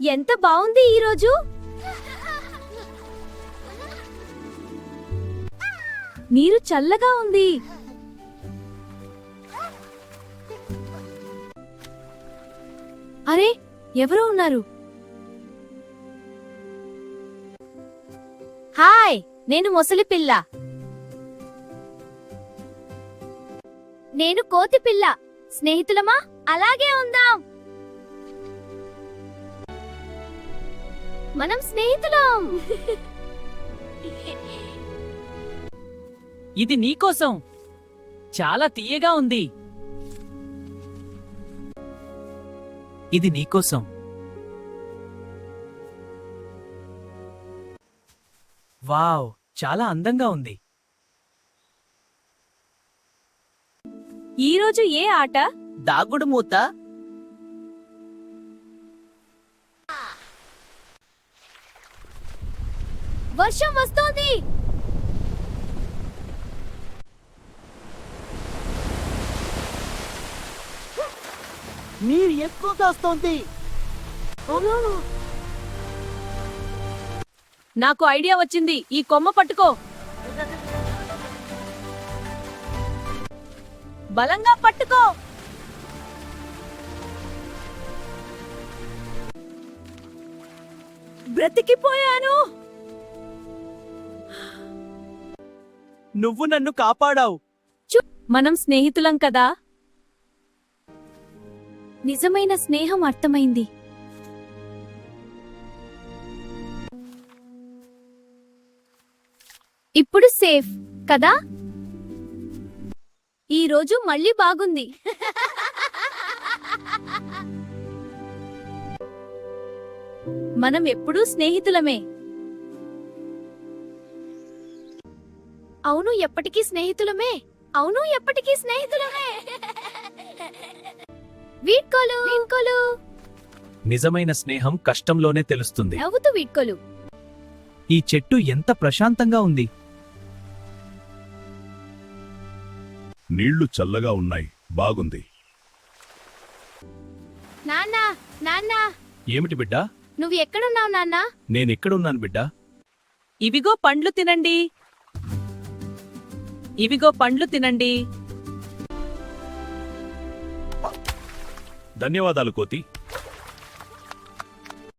ఎంత బాగుంది ఈరోజు. నీరు చల్లగా ఉంది. అరే, ఎవరో ఉన్నారు. హాయ్, నేను మొసలి పిల్ల. నేను కోతి పిల్ల. స్నేహితులమా? అలాగే ఉందాం. మనం స్నేహితులం. ఇది నీకోసం. చాలా తీయగా ఉంది. ఇది నీకోసం. వావ్, చాలా అందంగా ఉంది. ఈరోజు ఏ ఆట? దాగుడు మూత. వర్షం వస్తోంది. నీరు ఎక్కువగా వస్తోంది. నాకు ఐడియా వచ్చింది. ఈ కొమ్మ పట్టుకో. బలంగా పట్టుకో. బ్రతికిపోయాను. నువ్వు నన్ను కాపాడావు. మనం స్నేహితులం కదా. నిజమైన స్నేహం అర్థమైంది. ఇప్పుడు సేఫ్ కదా. ఈ రోజు మళ్ళీ బాగుంది. మనం ఎప్పుడూ స్నేహితులమే. అవును, ఎప్పటికీ స్నేహితులమే. అవును, ఎప్పటికీ స్నేహితులమే. వీడ్కోలు వీడ్కోలు. నిజమైన స్నేహం కష్టంలోనే తెలుస్తుంది. నవ్వుతూ వీడ్కోలు. ఈ చెట్టు ఎంత ప్రశాంతంగా ఉంది. నీళ్లు చల్లగా ఉన్నాయి. బాగుంది. నాన్నా, నాన్నా, ఏమిటి బిడ్డా? నువ్వు ఎక్కడున్నావు నాన్నా? నేనెక్కడున్నాను బిడ్డా? ఇవిగో పండ్లు తినండి. ఇవిగో పండ్లు తినండి. ధన్యవాదాలు కోతి.